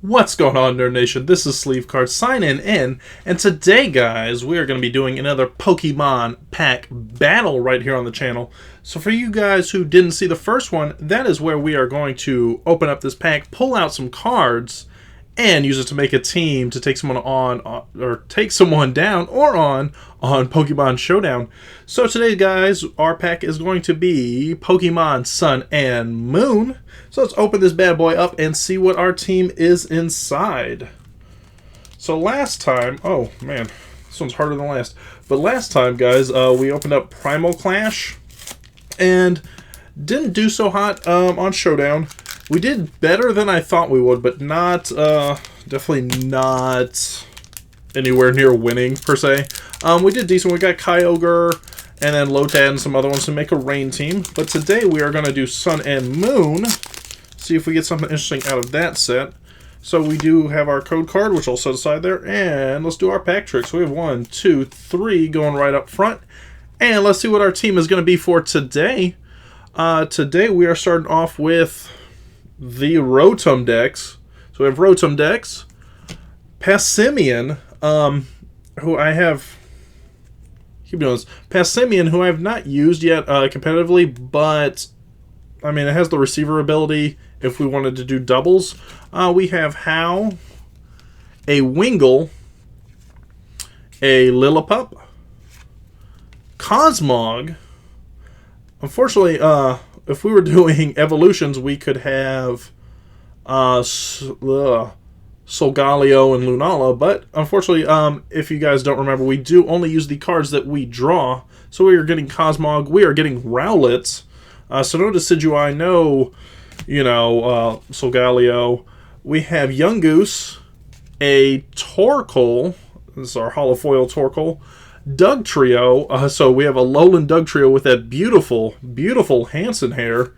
What's going on, Nerd Nation? This is Sleevecard signing in, and today, guys, we are going to be doing another Pokemon pack battle right here on the channel. So for you guys who didn't see the first one, that is where we are going to open up this pack, pull out some cards, and use it to make a team to take someone on, or take someone down, or on Pokemon Showdown. So today, guys, our pack is going to be Pokemon Sun and Moon. So let's open this bad boy up and see what our team is inside. So last time, oh man, this one's harder than last. But last time, guys, we opened up Primal Clash and didn't do so hot on Showdown. We did better than I thought we would, but not, definitely not anywhere near winning, per se. We did decent. We got Kyogre and then Lotad and some other ones to make a rain team. But today we are going to do Sun and Moon. See if we get something interesting out of that set. So we do have our code card, which I'll set aside there. And let's do our pack trick. So we have 1, 2, 3 going right up front. And let's see what our team is going to be for today. Today we are starting off with the Rotom decks. So we have Rotom decks, Passimian, who I have, keep doing this, Passimian, who I have not used yet competitively, but I mean it has the receiver ability if we wanted to do doubles. We have How, a Wingull, a Lillipup, Cosmog. Unfortunately, if we were doing evolutions, we could have Solgaleo and Lunala, but unfortunately, if you guys don't remember, we do only use the cards that we draw. So we are getting Cosmog, we are getting Rowlet, so no Decidueye, no, Solgaleo. We have Yungoos, a Torkoal, this is our Holofoil Torkoal, Dugtrio, so we have a Lowland Dugtrio with that beautiful, beautiful Hansen hair,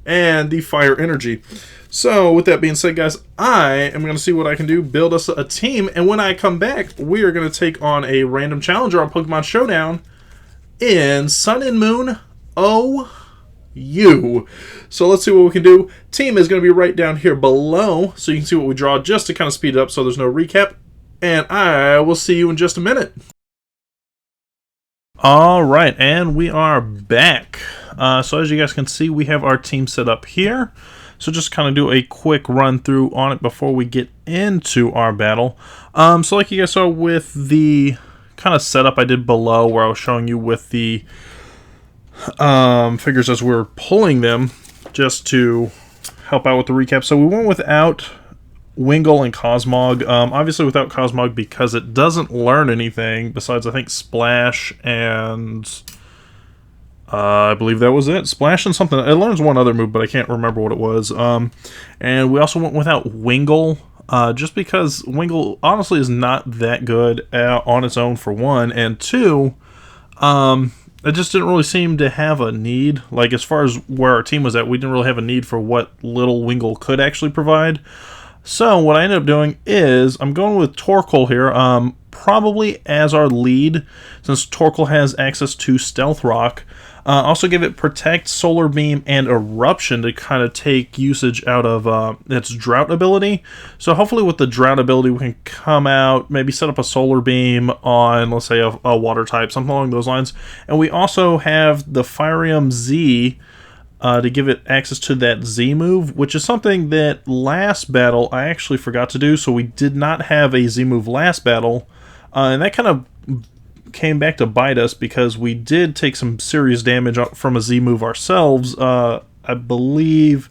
and the Fire Energy. So, with that being said, guys, I am going to see what I can do, build us a team, and when I come back, we are going to take on a random challenger on Pokemon Showdown in Sun and Moon OU. So, let's see what we can do. Team is going to be right down here below, so you can see what we draw, just to kind of speed it up so there's no recap, and I will see you in just a minute. Alright, and we are back. So as you guys can see, we have our team set up here. So just kind of do a quick run through on it before we get into our battle. So like you guys saw with the kind of setup I did below, where I was showing you with the figures as we were pulling them, just to help out with the recap. So we went without Wingull and Cosmog. Obviously without Cosmog because it doesn't learn anything besides, I think, Splash and I believe that was it. Splash and something. It learns one other move, but I can't remember what it was. And we also went without Wingull, just because Wingull honestly is not that good on its own, for one, and two, it just didn't really seem to have a need. Like, as far as where our team was at, we didn't really have a need for what little Wingull could actually provide. So what I ended up doing is I'm going with Torkoal here, probably as our lead, since Torkoal has access to Stealth Rock. Also give it Protect, Solar Beam, and Eruption to kind of take usage out of its Drought ability. So hopefully with the Drought ability we can come out, maybe set up a Solar Beam on, let's say, a Water type, something along those lines. And we also have the Firium Z, to give it access to that Z move, which is something that last battle I actually forgot to do, so we did not have a Z move last battle, and that kind of came back to bite us because we did take some serious damage from a Z move ourselves. I believe,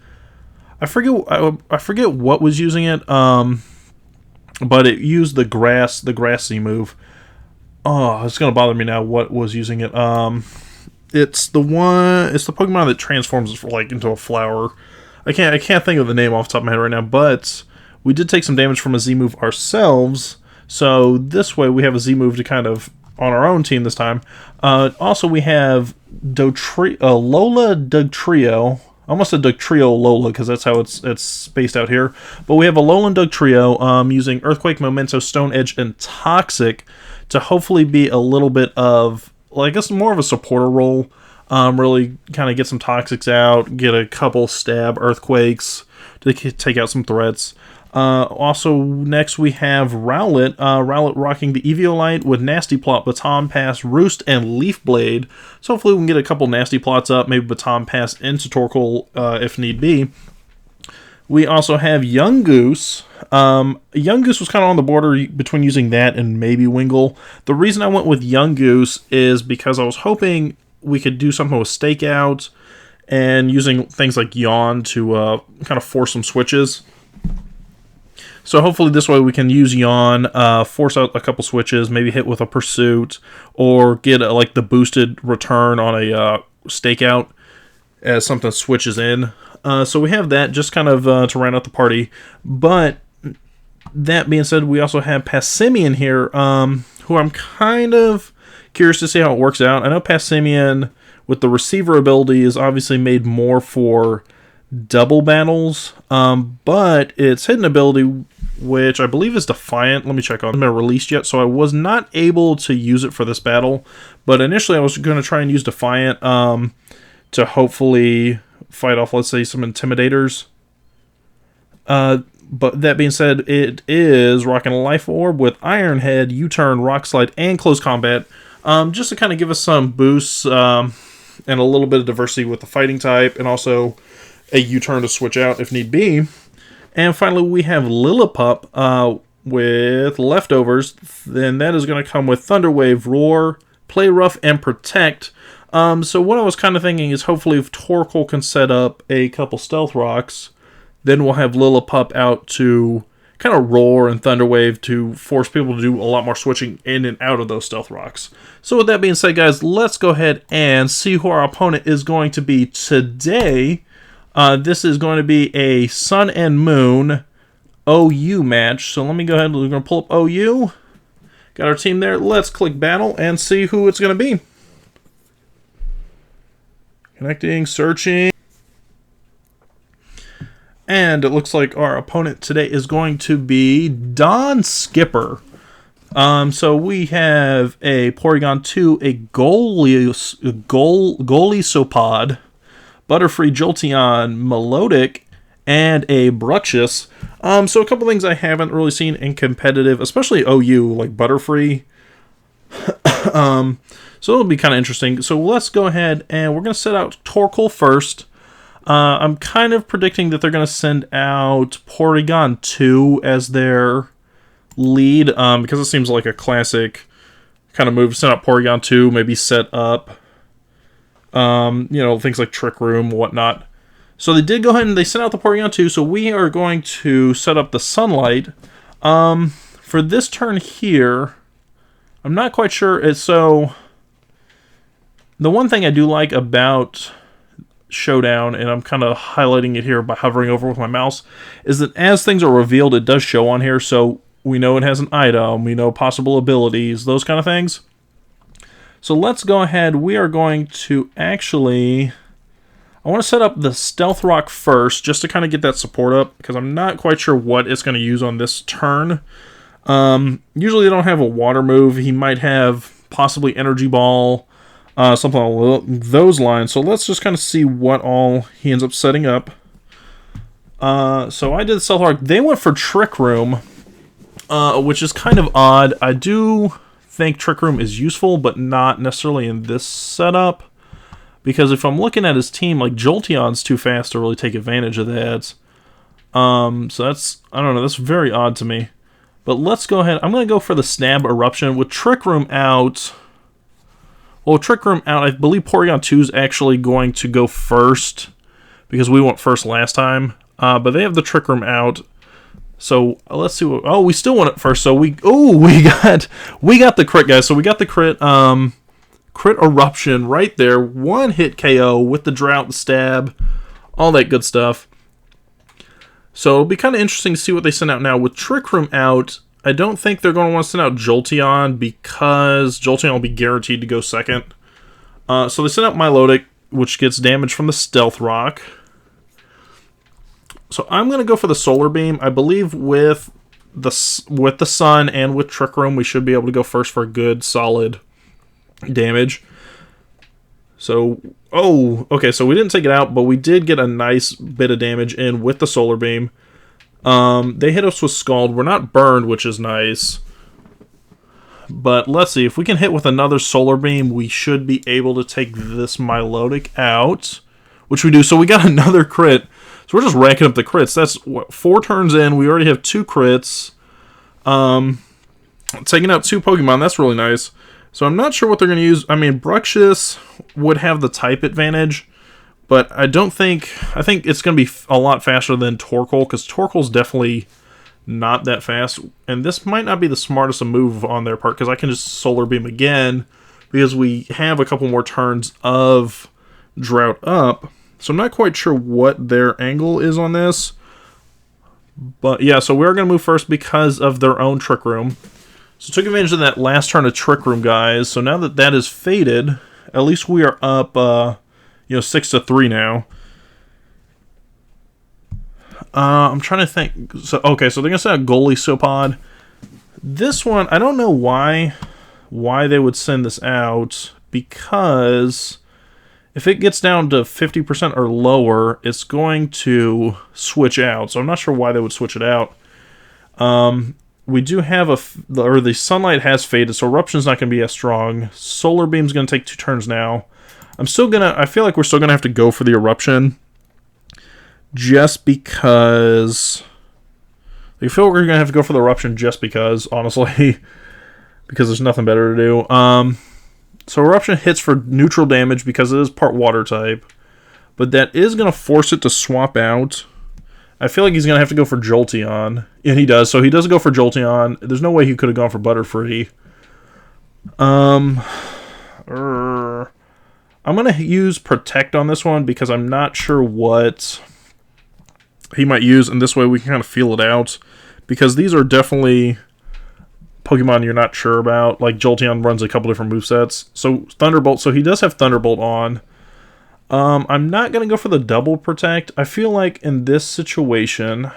I forget what was using it, but it used the grass Z move. Oh, it's gonna bother me now what was using it. It's the Pokemon that transforms into a flower. I can't think of the name off the top of my head right now, but we did take some damage from a Z move ourselves, so this way we have a Z move to kind of on our own team this time. Also we have Lola Dugtrio. I almost said Dugtrio Lola because that's how it's spaced out here. But we have a Alolan Dugtrio using Earthquake, Memento, Stone Edge, and Toxic to hopefully be a little bit of, well, I guess more of a supporter role. Really kind of get some Toxics out, get a couple stab Earthquakes to take out some threats. Also, next we have Rowlet. Rowlet rocking the Eviolite with Nasty Plot, Baton Pass, Roost, and Leaf Blade. So hopefully we can get a couple Nasty Plots up, maybe Baton Pass into Torkoal if need be. We also have Young Goose. Young Goose was kind of on the border between using that and maybe Wingull. The reason I went with Young Goose is because I was hoping we could do something with Stakeout and using things like Yawn to kind of force some switches. So hopefully this way we can use Yawn, force out a couple switches, maybe hit with a Pursuit, or get like the boosted return on a Stakeout as something switches in. So we have that just kind of to round out the party. But that being said, we also have Passimian here, who I'm kind of curious to see how it works out. I know Passimian, with the receiver ability, is obviously made more for double battles, but its hidden ability, which I believe is Defiant, let me check on it, hasn't been released yet, so I was not able to use it for this battle, but initially I was going to try and use Defiant to hopefully fight off, let's say, some Intimidators. But that being said, it is rocking a Life Orb with Iron Head, U-Turn, Rock Slide, and Close Combat, just to kind of give us some boosts and a little bit of diversity with the fighting type, and also a U-turn to switch out if need be. And finally, we have Lillipup with Leftovers. Then that is going to come with Thunderwave, Roar, Play Rough, and Protect. So what I was kind of thinking is hopefully if Torkoal can set up a couple Stealth Rocks, then we'll have Lillipup out to kind of Roar and Thunderwave to force people to do a lot more switching in and out of those Stealth Rocks. So with that being said, guys, let's go ahead and see who our opponent is going to be today. This is going to be a Sun and Moon OU match. So let me go ahead, we're going to pull up OU. Got our team there. Let's click Battle and see who it's going to be. Connecting, searching. And it looks like our opponent today is going to be Don Skipper. So we have a Porygon 2, a Golisopod, Butterfree, Jolteon, Melodic, and a Bruxish. So a couple things I haven't really seen in competitive, especially OU, like Butterfree. So it'll be kind of interesting. So let's go ahead and we're going to set out Torkoal first. I'm kind of predicting that they're going to send out Porygon 2 as their lead, because it seems like a classic kind of move. Send out Porygon 2, maybe set up, things like Trick Room, whatnot. So they did go ahead and they sent out the Porygon 2, so we are going to set up the Sunlight. For this turn here, I'm not quite sure. So the one thing I do like about Showdown, and I'm kind of highlighting it here by hovering over with my mouse, is that as things are revealed, it does show on here, so we know it has an item, we know possible abilities, those kind of things. So let's go ahead, we are going to actually, I want to set up the Stealth Rock first, just to kind of get that support up, because I'm not quite sure what it's going to use on this turn. Usually they don't have a water move, he might have possibly Energy Ball, something along those lines. So let's just kind of see what all he ends up setting up. So I did Stealth Rock. They went for Trick Room, which is kind of odd. I do think Trick Room is useful, but not necessarily in this setup. Because if I'm looking at his team, like Jolteon's too fast to really take advantage of that. So that's, I don't know, that's very odd to me. But let's go ahead. I'm going to go for the Snap Eruption with Trick Room out. Well, Trick Room out, I believe Porygon 2 is actually going to go first, because we went first last time. But they have the Trick Room out. So let's see what, oh, we still went it first. So we got the crit, guys. So we got the crit crit Eruption right there. One hit KO with the Drought, the Stab, all that good stuff. So it'll be kind of interesting to see what they send out now. With Trick Room out, I don't think they're going to want to send out Jolteon, because Jolteon will be guaranteed to go second. So they sent out Milotic, which gets damage from the Stealth Rock. So I'm going to go for the Solar Beam. I believe with the Sun and with Trick Room, we should be able to go first for good, solid damage. So, oh, okay, so we didn't take it out, but we did get a nice bit of damage in with the Solar Beam. They hit us with Scald. We're not burned, which is nice. But let's see. If we can hit with another Solar Beam, we should be able to take this Milotic out, which we do. So we got another crit. So we're just racking up the crits. That's what, 4 turns in. We already have 2 crits. Taking out 2 Pokemon. That's really nice. So I'm not sure what they're going to use. I mean, Bruxish would have the type advantage, but I think it's going to be a lot faster than Torkoal, because Torkoal's definitely not that fast, and this might not be the smartest move on their part, because I can just Solar Beam again, because we have a couple more turns of Drought up, so I'm not quite sure what their angle is on this, but yeah, so we're going to move first because of their own Trick Room. So took advantage of that last turn of Trick Room, guys, so now that that is faded, at least we are up, 6-3 now. I'm trying to think. So okay, so they're gonna send a Golisopod. This one, I don't know why they would send this out, because if it gets down to 50% or lower, it's going to switch out. So I'm not sure why they would switch it out. We do have the Sunlight has faded, so Eruption's not gonna be as strong. Solar Beam's gonna take 2 turns now. I feel like we're still gonna have to go for the Eruption, just because I feel we're gonna have to go for the Eruption just because, honestly, because there's nothing better to do. So Eruption hits for neutral damage because it is part water type, but that is gonna force it to swap out. I feel like he's gonna have to go for Jolteon, and he does. So he does go for Jolteon. There's no way he could have gone for Butterfree. I'm gonna use Protect on this one because I'm not sure what he might use, and this way we can kind of feel it out, because these are definitely Pokemon you're not sure about. Like Jolteon runs a couple different movesets. So Thunderbolt, so he does have Thunderbolt on. I'm not going to go for the double Protect. I feel like in this situation,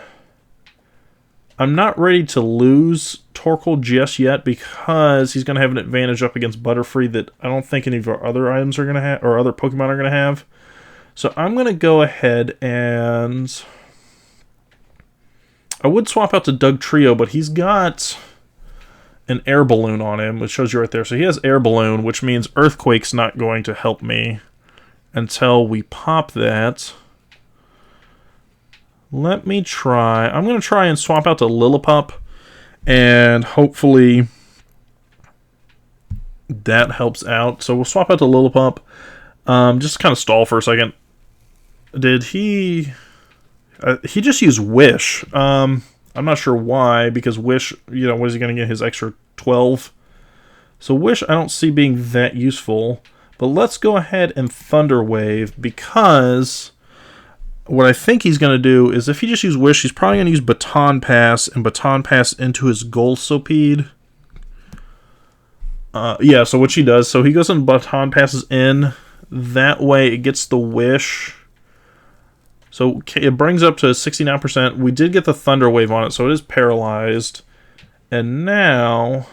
I'm not ready to lose Torkoal just yet, because he's going to have an advantage up against Butterfree that I don't think any of our other items are going to have, or other Pokemon are going to have. So I'm going to go ahead and I would swap out to Dugtrio, but he's got an Air Balloon on him, which shows you right there. So he has Air Balloon, which means Earthquake's not going to help me until we pop that. Let me try. I'm going to try and swap out to Lillipup, and hopefully that helps out. So we'll swap out to Lillipup. Just kind of stall for a second. Did he... he just used Wish. I'm not sure why, because Wish, what is he going to get, his extra 12? So Wish I don't see being that useful. But let's go ahead and Thunder Wave, because what I think he's going to do is, if he just used Wish, he's probably going to use Baton Pass, and Baton Pass into his Golsopede. Yeah, so what he does, so he goes and Baton Passes in. That way it gets the Wish. So it brings up to 69%. We did get the Thunder Wave on it, so it is paralyzed. And now...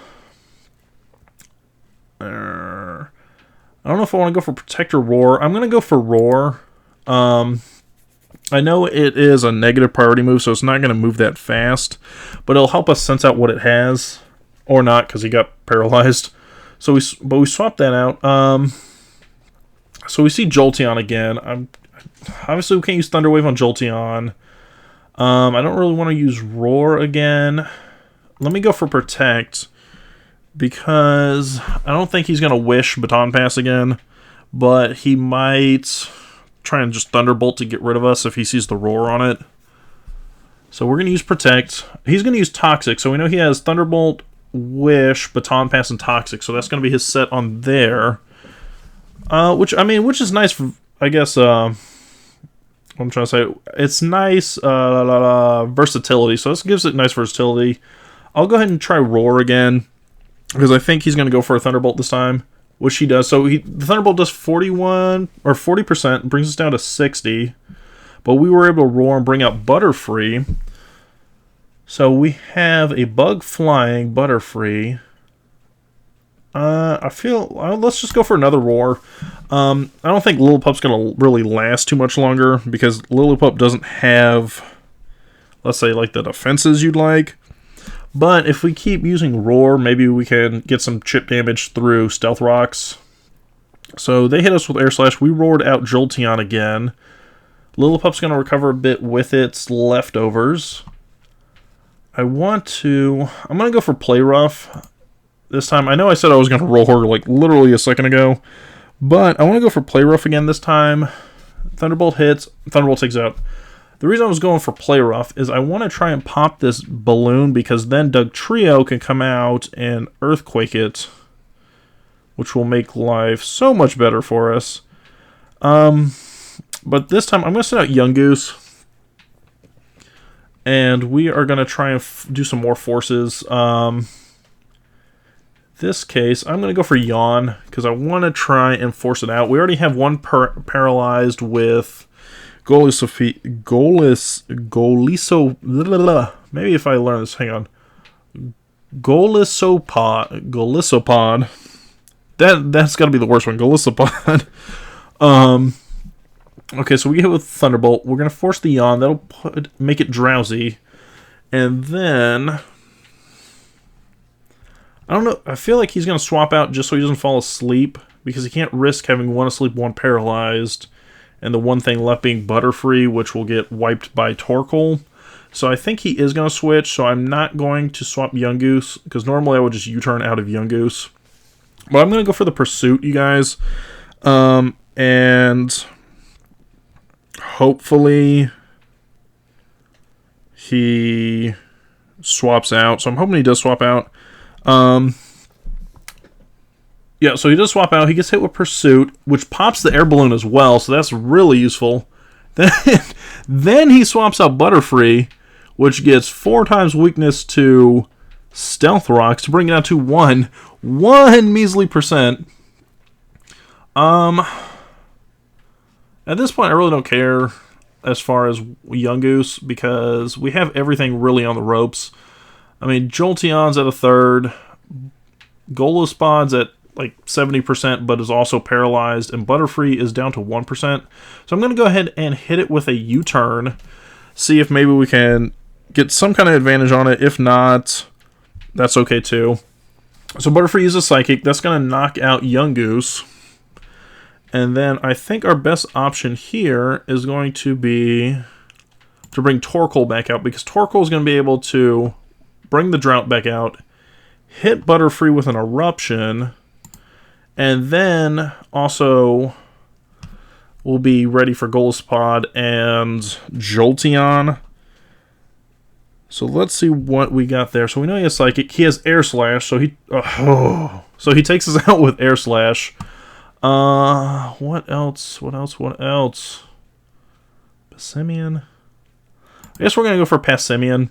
I don't know if I want to go for Protect or Roar. I'm going to go for Roar. I know it is a negative priority move, so it's not going to move that fast. But it'll help us sense out what it has. Or not, because he got paralyzed. So we swapped that out. So we see Jolteon again. Obviously, we can't use Thunder Wave on Jolteon. I don't really want to use Roar again. Let me go for Protect, because I don't think he's going to Wish Baton Pass again, but he might try and just Thunderbolt to get rid of us if he sees the Roar on it. So we're going to use Protect. He's going to use Toxic, so we know he has Thunderbolt, Wish, Baton Pass, and Toxic, so that's going to be his set on there. Which is nice for, I guess, what I'm trying to say, it's nice versatility, so this gives it nice versatility. I'll go ahead and try Roar again, because I think he's going to go for a Thunderbolt this time, which he does. So the Thunderbolt does 41 or 40%, brings us down to 60, but we were able to Roar and bring out Butterfree. So we have a Bug Flying Butterfree. Let's just go for another Roar. I don't think Lillipup's going to really last too much longer, because Lillipup doesn't have let's say, like the defenses you'd like. But if we keep using Roar, maybe we can get some chip damage through Stealth Rocks. So they hit us with Air Slash. We roared out Jolteon again. Lillipup's going to recover a bit with its leftovers. I'm going to go for Play Rough this time. I know I said I was going to roar like literally a second ago. But I want to go for Play Rough again this time. Thunderbolt hits. Thunderbolt takes out. The reason I was going for Play Rough is I want to try and pop this balloon because then Dugtrio can come out and Earthquake it, which will make life so much better for us. But this time I'm going to send out Yungoos, and we are going to try and do some more forces. This case, I'm going to go for Yawn because I want to try and force it out. We already have one paralyzed with maybe if I learn this, hang on. Golisopod. That's got to be the worst one. Golisopod. Okay, so we get hit with Thunderbolt. We're going to force the Yawn. That'll make it drowsy. And then, I don't know. I feel like he's going to swap out just so he doesn't fall asleep, because he can't risk having one asleep, one paralyzed, and the one thing left being Butterfree, which will get wiped by Torkoal. So I think he is going to switch, so I'm not going to swap Yungoos, because normally I would just U-turn out of Yungoos. But I'm going to go for the Pursuit, you guys. And hopefully he swaps out. So I'm hoping he does swap out. Yeah, so he does swap out. He gets hit with Pursuit, which pops the air balloon as well, so that's really useful. Then he swaps out Butterfree, which gets 4 times weakness to Stealth Rocks to bring it down to 1 measly %. At this point, I really don't care as far as Yungoos, because we have everything really on the ropes. I mean, Jolteon's at a third, Golispod's at like 70%, but is also paralyzed, and Butterfree is down to 1%. So I'm going to go ahead and hit it with a U-turn, see if maybe we can get some kind of advantage on it. If not, that's okay too. So Butterfree uses Psychic. That's going to knock out Yungoos. And then I think our best option here is going to be to bring Torkoal back out, because Torkoal is going to be able to bring the Drought back out, hit Butterfree with an Eruption, and then also we'll be ready for Golispod and Jolteon. So let's see what we got there. So we know he has Psychic. He has Air Slash, so he takes us out with Air Slash. What else? Passimian. I guess we're going to go for Passimian.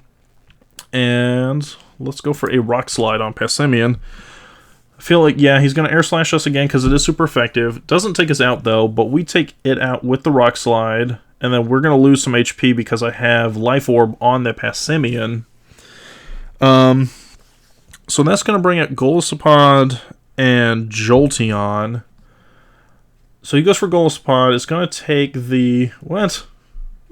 And let's go for a Rock Slide on Passimian. I feel like, yeah, he's going to Air Slash us again because it is super effective. Doesn't take us out, though, but we take it out with the Rock Slide. And then we're going to lose some HP because I have Life Orb on the Passimian. So that's going to bring out Golisopod and Jolteon. So he goes for Golisopod. It's going to take the... What?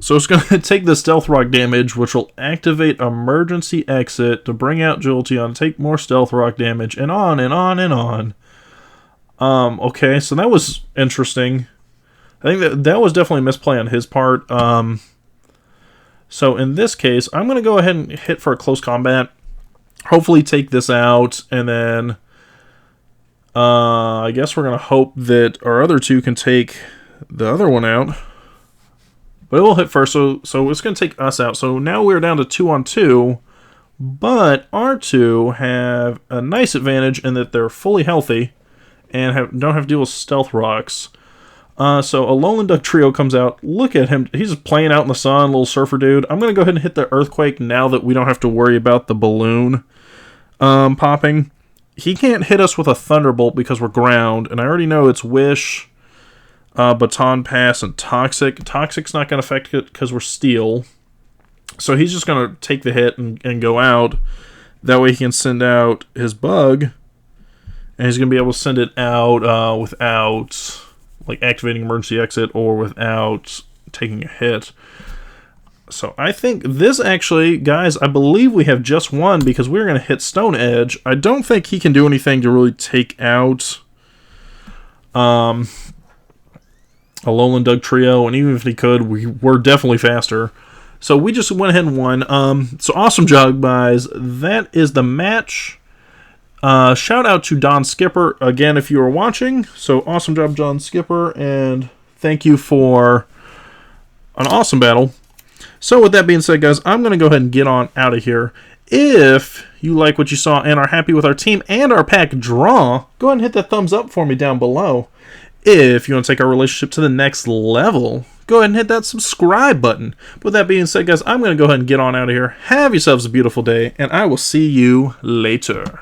So it's going to take the Stealth Rock damage, which will activate Emergency Exit to bring out Jolteon, take more Stealth Rock damage, and on and on and on. Okay, so that was interesting. I think that was definitely a misplay on his part. So in this case, I'm going to go ahead and hit for a close combat. Hopefully take this out, and then I guess we're going to hope that our other two can take the other one out. But it will hit first, so it's going to take us out. So now we're down to 2-on-2, but our two have a nice advantage in that they're fully healthy and don't have to deal with Stealth Rocks. So Alolan Dugtrio comes out. Look at him. He's just playing out in the sun, little surfer dude. I'm going to go ahead and hit the Earthquake now that we don't have to worry about the balloon popping. He can't hit us with a Thunderbolt because we're ground, and I already know it's Wish, Baton Pass, and Toxic. Toxic's not going to affect it because we're Steel. So he's just going to take the hit and go out. That way he can send out his Bug, and he's going to be able to send it out without like activating Emergency Exit or without taking a hit. So I think this actually, guys, I believe we have just one because we're going to hit Stone Edge. I don't think he can do anything to really take out a Lowland Doug trio, and even if he could, we're definitely faster. So we just went ahead and won. So awesome job, guys. That is the match. Shout out to Don Skipper, again, if you are watching. So awesome job, John Skipper, and thank you for an awesome battle. So with that being said, guys, I'm going to go ahead and get on out of here. If you like what you saw and are happy with our team and our pack draw, go ahead and hit that thumbs up for me down below. If you want to take our relationship to the next level, go ahead and hit that subscribe button. With that being said, guys, I'm going to go ahead and get on out of here. Have yourselves a beautiful day, and I will see you later.